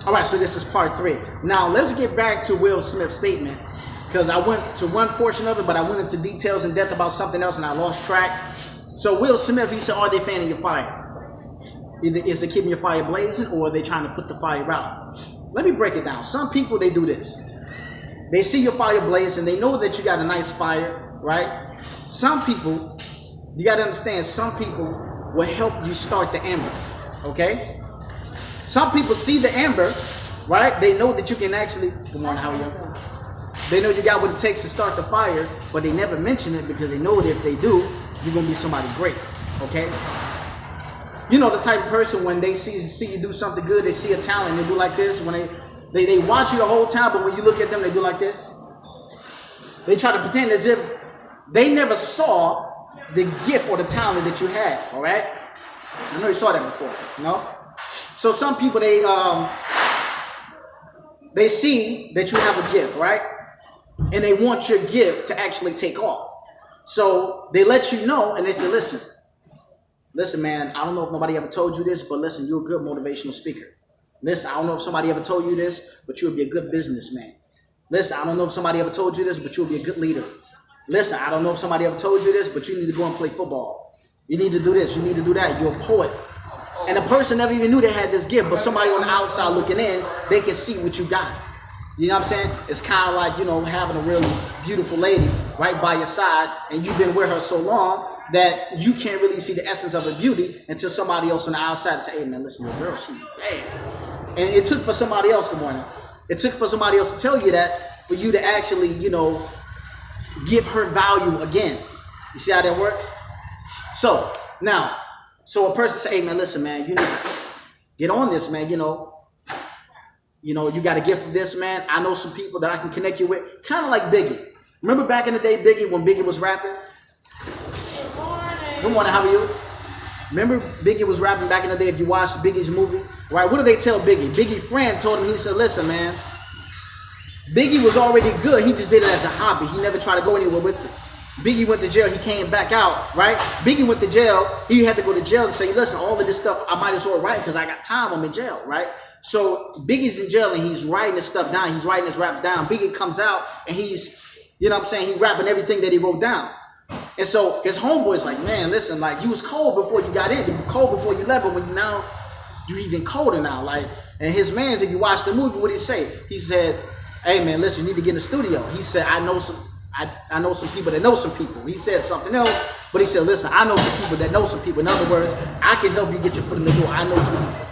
All right, so this is part 3. Now let's get back to Will Smith's statement, because I went to one portion of it, but I went into details in depth about something else and I lost track. So Will Smith, he said, are they fanning your fire? Either is it keeping your fire blazing, or are they trying to put the fire out? Let me break it down. Some people, they do this. They see your fire blazing, they know that you got a nice fire, right? Some people, you got to understand, some people will help you start the ember, okay? Some people see the ember, right? They know that you can actually, good morning, how are you? They know you got what it takes to start the fire, but they never mention it because they know that if they do, you're going to be somebody great, okay? You know the type of person when they see you do something good, they see a talent, they do like this. When they watch you the whole time, but when you look at them, they do like this. They try to pretend as if they never saw the gift or the talent that you had, all right? I know you saw that before, you know? So some people, they see that you have a gift, right? And they want your gift to actually take off. So they let you know, and they say, listen, man, I don't know if nobody ever told you this, but listen, you're a good motivational speaker. Listen, I don't know if somebody ever told you this, but you'll be a good businessman. Listen, I don't know if somebody ever told you this, but you'll be a good leader. Listen, I don't know if somebody ever told you this, but you need to go and play football. You need to do this, you need to do that. You're a poet. And the person never even knew they had this gift, but somebody on the outside looking in, they can see what you got. You know what I'm saying? It's kind of like, you know, having a really beautiful lady right by your side, and you've been with her so long that you can't really see the essence of her beauty until somebody else on the outside say, hey man, listen, your girl, she's bad. And it took for somebody else, good morning. It took for somebody else to tell you that, for you to actually, you know, give her value again. You see how that works? So now, so a person say, hey man, listen, man, you need to get on this, man. You know, you got a gift for this, man. I know some people that I can connect you with. Kind of like Biggie. Remember back in the day, Biggie, when Biggie was rapping? Good morning. Good morning, how are you? Remember Biggie was rapping back in the day, if you watched Biggie's movie? Right, what did they tell Biggie? Biggie's friend told him, he said, listen, man, Biggie was already good. He just did it as a hobby. He never tried to go anywhere with it. Biggie went to jail. He came back out, right? Biggie went to jail. He had to go to jail and say, listen, all of this stuff, I might as well write because I got time. I'm in jail, right? So Biggie's in jail and he's writing this stuff down. He's writing his raps down. Biggie comes out and he's, you know what I'm saying, he's rapping everything that he wrote down. And so his homeboy's like, man, listen, like you was cold before you got in. You were cold before you left, but when now you're even colder now. Like, and his man's, if you watch the movie, what did he say? He said, hey man, listen, you need to get in the studio. He said, I know some people that know some people. He said something else, but he said, listen, I know some people that know some people. In other words, I can help you get your foot in the door. I know some people.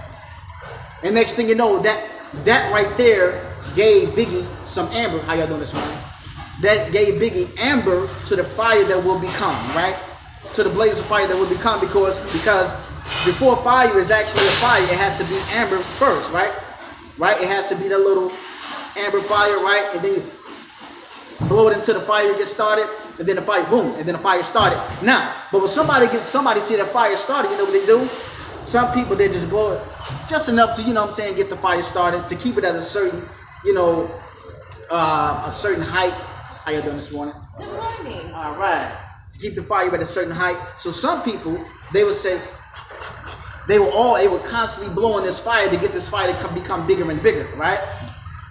And next thing you know, that right there gave Biggie some amber. How y'all doing this morning? That gave Biggie amber to the fire that will become, right? To the blaze of fire that will become, because before fire is actually a fire, it has to be amber first, right? Right? It has to be that little amber fire, right? And then you blow it into the fire, get started, and then the fire, boom, and then the fire started. Now, but when somebody see that fire started, you know what they do? Some people, they just blow it just enough to, you know what I'm saying, get the fire started, to keep it at a certain, you know, a certain height. How you doing this morning? Good morning. All right. To keep the fire at a certain height. So some people, they would say, they were constantly blowing this fire to get this fire to become bigger and bigger, right?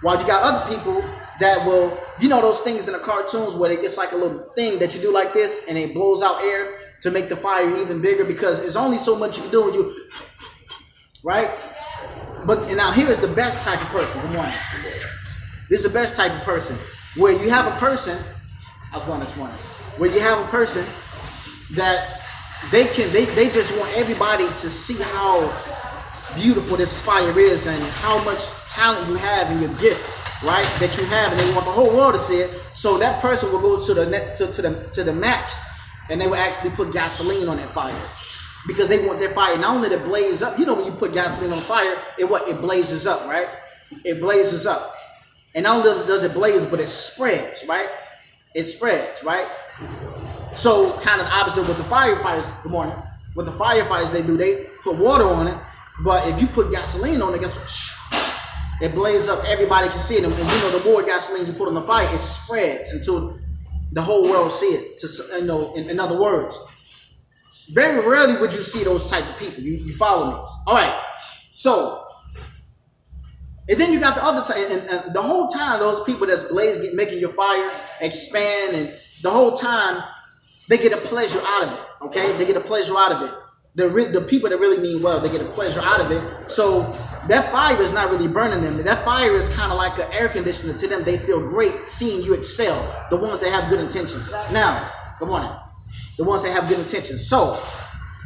While you got other people that will, you know those things in the cartoons where it's like a little thing that you do like this and it blows out air to make the fire even bigger, because there's only so much you can do when you, right? But and now here is the best type of person. Good morning. This is the best type of person where you have a person, I was going this morning, where you have a person that they just want everybody to see how beautiful this fire is and how much talent you have in your gift, right? That you have, and they want the whole world to see it. So that person will go to the max, and they will actually put gasoline on that fire, because they want their fire not only to blaze up. You know, when you put gasoline on fire, it blazes up, right? It blazes up, and not only does it blaze, but it spreads, right? It spreads, right? So kind of opposite with the firefighters. Good morning. What the firefighters they put water on it, but if you put gasoline on it, guess what? It blazes up. Everybody can see it, and you know the more gasoline you put on the fire, it spreads until the whole world see it. To, you know, in other words, very rarely would you see those type of people. You follow me? All right. So And then you got the other time, and the whole time those people that's making your fire expand, and the whole time they get a pleasure out of it. Okay, they get a pleasure out of it. The people that really mean well, they get a pleasure out of it. So that fire is not really burning them. That fire is kind of like an air conditioner to them. They feel great seeing you excel. The ones that have good intentions. Now, good morning. The ones that have good intentions. So,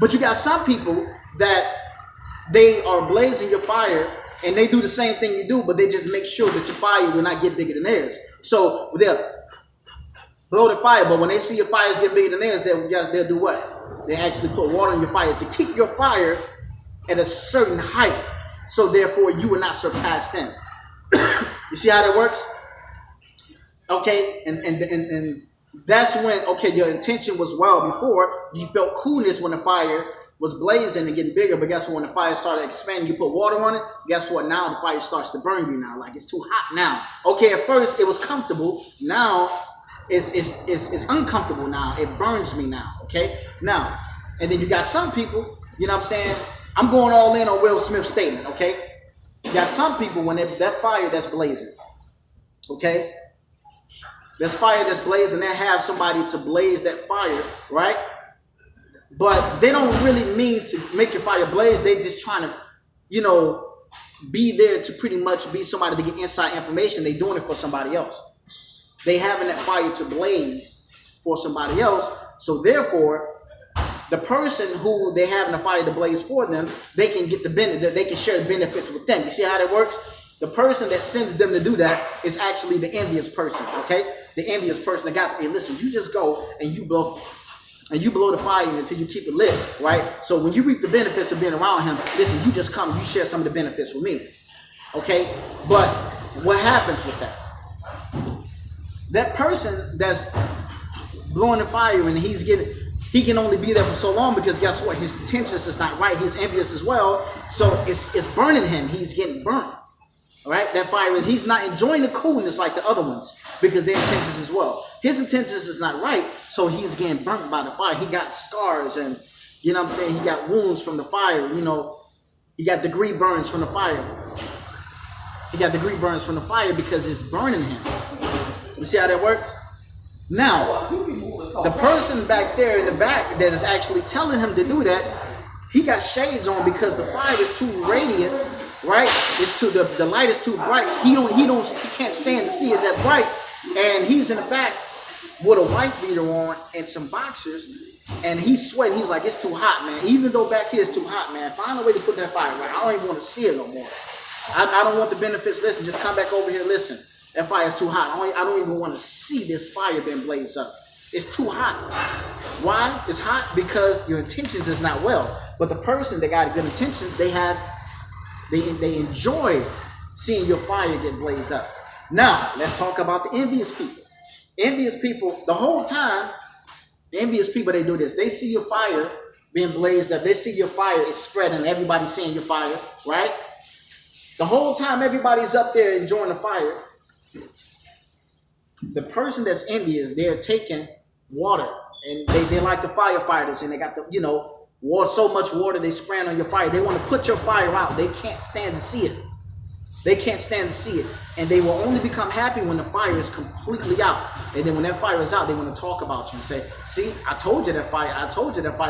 but you got some people that they are blazing your fire, and they do the same thing you do, but they just make sure that your fire will not get bigger than theirs. So they'll blow the fire, but when they see your fires get bigger than theirs, they'll do what? They actually put water in your fire to keep your fire at a certain height, so therefore you will not surpass them. You see how that works? Okay, and that's when, okay, your intention was well before. You felt coolness when the fire was blazing and getting bigger, but guess what? When the fire started expanding, you put water on it, guess what? Now the fire starts to burn you now, like it's too hot now. Okay, at first it was comfortable, now it's uncomfortable now. It burns me now, okay? Now, and then you got some people, you know what I'm saying? I'm going all in on Will Smith's statement, okay? You got some people, when that fire that's blazing, okay? There's fire that's blazing, they have somebody to blaze that fire, right? But they don't really mean to make your fire blaze. They just trying to, you know, be there to pretty much be somebody to get inside information. They doing it for somebody else. They having that fire to blaze for somebody else. So therefore, the person who they having the fire to blaze for them, they can get the benefit. They can share the benefits with them. You see how that works? The person that sends them to do that is actually the envious person. Okay, the envious person that got, hey, listen, you just go and you blow the fire until you keep it lit, right? So when you reap the benefits of being around him, listen, you just come, you share some of the benefits with me, okay? But what happens with that? That person that's blowing the fire and he can only be there for so long because guess what? His intentions is not right. He's envious as well, so it's burning him. He's getting burnt, all right? That fire he's not enjoying the coolness like the other ones because their intentions as well. His intentions is not right, so he's getting burnt by the fire. He got scars and, you know what I'm saying, he got wounds from the fire, you know. He got degree burns from the fire. He got degree burns from the fire because it's burning him. You see how that works? Now, the person back there in the back that is actually telling him to do that, he got shades on because the fire is too radiant, right? It's too the light is too bright. He can't stand to see it that bright, and he's in the back with a white beater on and some boxers, and he's sweating. He's like, it's too hot, man. Even though back here it's too hot, man. Find a way to put that fire right. I don't even want to see it no more. I don't want the benefits. Listen, just come back over here. Listen, that fire is too hot. I don't even want to see this fire being blazed up. It's too hot. Why? It's hot because your intentions is not well. But the person that got good intentions, they enjoy seeing your fire get blazed up. Now, let's talk about the envious people. Envious people, the whole time, the envious people, they do this. They see your fire being blazed up. They see your fire is spreading. Everybody's seeing your fire, right? The whole time everybody's up there enjoying the fire. The person that's envious, they're taking water. And they like the firefighters. And they got the, you know, water, so much water they spraying on your fire. They want to put your fire out. They can't stand to see it. They can't stand to see it. And they will only become happy when the fire is completely out. And then when that fire is out, they want to talk about you and say, see, I told you that fire,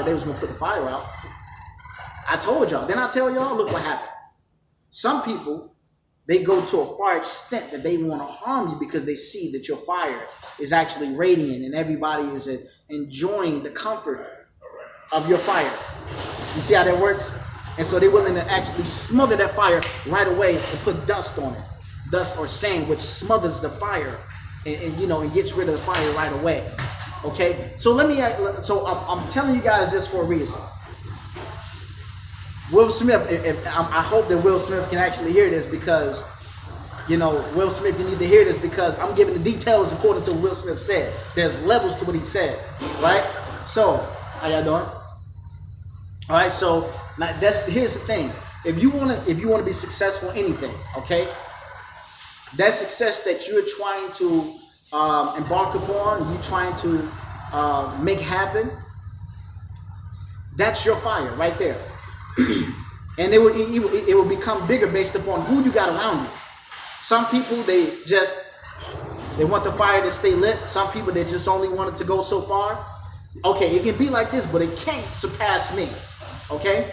they was going to put the fire out. I told y'all. Then I tell y'all, look what happened. Some people, they go to a far extent that they want to harm you because they see that your fire is actually radiant and everybody is enjoying the comfort of your fire. You see how that works? And so they're willing to actually smother that fire right away and put dust on it. Dust or sand, which smothers the fire and you know, and gets rid of the fire right away. Okay? So I'm telling you guys this for a reason. Will Smith, I hope that Will Smith can actually hear this because, you know, Will Smith, you need to hear this because I'm giving the details according to what Will Smith said. There's levels to what he said, right? So, how y'all doing? All right, so now here's the thing. If you want to be successful in anything, okay, that success that you're trying to embark upon, you're trying to make happen, that's your fire right there. And it will become bigger based upon who you got around you. Some people, they want the fire to stay lit. Some people, they just only want it to go so far. Okay, it can be like this, but it can't surpass me. Okay?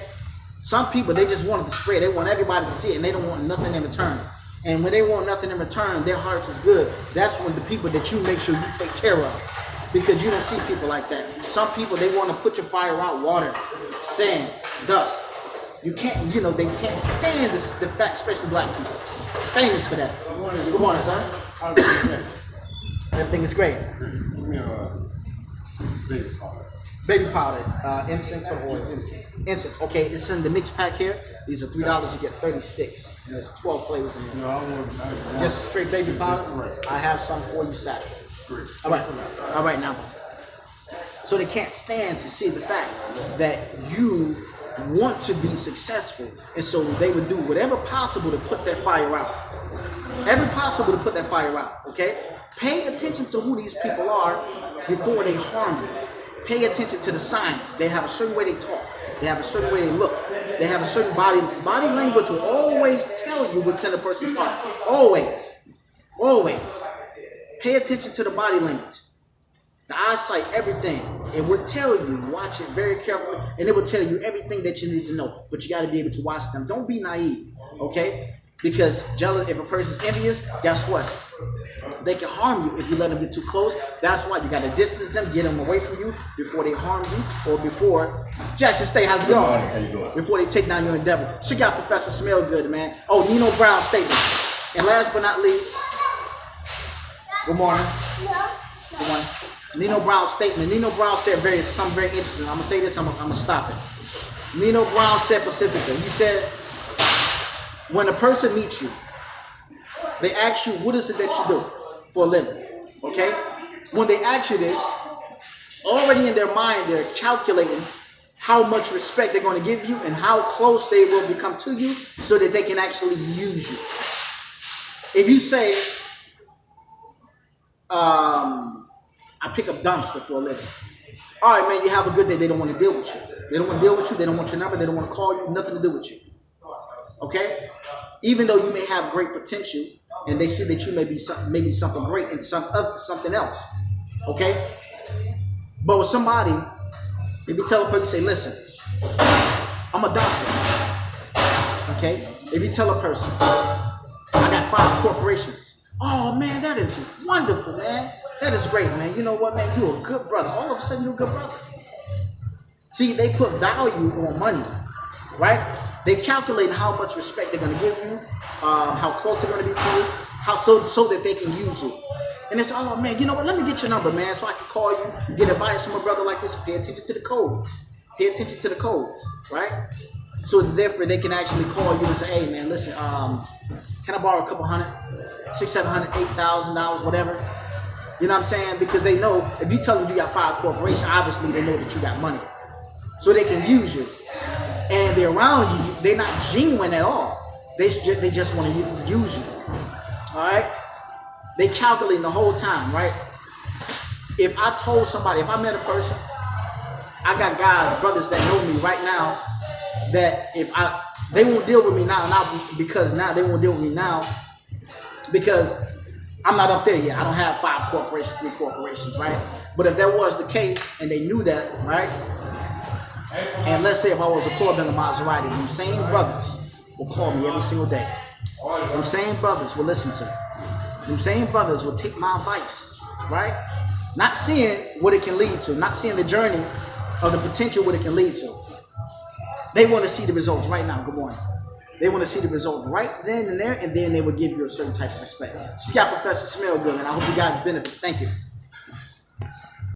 Some people, they just want it to spread. They want everybody to see it, and they don't want nothing in return. And when they want nothing in return, their hearts is good. That's when the people that you make sure you take care of. Because you don't see people like that. Some people, they want to put your fire out, water, sand, dust. You can't, they can't stand this, the fact, especially black people. Famous for that. Good morning, son. How's it? Everything is great. Baby powder. Baby powder, incense or oil? Incense. Okay, it's in the mix pack here. These are $3. You get 30 sticks. And there's 12 flavors in there. No, I want Just straight baby powder? Right. I have some for you Saturday. Great. All right now. So they can't stand to see the fact that you want to be successful, and so they would do whatever possible to put that fire out. Every possible to put that fire out. Okay? Pay attention to who these people are before they harm you. Pay attention to the signs. They have a certain way they talk. They have a certain way they look. They have a certain body language will always tell you what's in a person's heart. Always. Pay attention to the body language. The eyesight, everything. It would tell you, watch it very carefully, and it will tell you everything that you need to know. But you got to be able to watch them. Don't be naive, okay? Because jealous, if a person's envious, guess what? They can harm you if you let them get too close. That's why you got to distance them, get them away from you before they harm you, or before Jackson State, how's it going? How you doing? Before they take down your endeavor. She got Professor Smellgood, man. Oh, Nino Brown statement. And last but not least, good morning. Good morning. Nino Brown statement. Nino Brown said something very interesting. I'm gonna say this. I'm gonna stop it. Nino Brown said specifically. He said, when a person meets you, they ask you, what is it that you do for a living? Okay? When they ask you this, already in their mind, they're calculating how much respect they're going to give you and how close they will become to you so that they can actually use you. If you say, I pick up dumpster for a living. All right, man, you have a good day. They don't want to deal with you. They don't want to deal with you. They don't want your number. They don't want to call you. Nothing to do with you. Okay? Even though you may have great potential and they see that you may be something great and something else. Okay? But with somebody, if you tell a person, say, listen, I'm a doctor. Okay? If you tell a person, I got 5 corporations. Oh, man, that is wonderful, man. That is great, man. You know what, man? You're a good brother. All of a sudden, you're a good brother. See, they put value on money, right? They calculate how much respect they're going to give you, how close they're going to be to you, so that they can use you. And it's, oh, man, you know what? Let me get your number, man, so I can call you, get advice from a brother like this. Pay attention to the codes. Pay attention to the codes, right? So therefore, they can actually call you and say, hey, man, listen, can I borrow a couple $100, $600, $700, $8,000, whatever? You know what I'm saying? Because they know if you tell them you got 5 corporations, obviously they know that you got money. So they can use you. And they're around you, they're not genuine at all. They just want to use you. All right? They calculate the whole time, right? If I told somebody, if I met a person, I got guys, brothers that know me right now, that they won't deal with me now, they won't deal with me now because I'm not up there yet. I don't have 5 corporations, 3 corporations, right? But if that was the case and they knew that, right? And let's say if I was a Corvette in a Maserati, them same brothers will call me every single day. Them same brothers will listen to me. Them same brothers will take my advice, right? Not seeing what it can lead to, not seeing the journey of the potential what it can lead to. They want to see the results right now. Good morning. They want to see the results right then and there, and then they will give you a certain type of respect. Scott Professor Smellgood, and I hope you guys benefit. Thank you.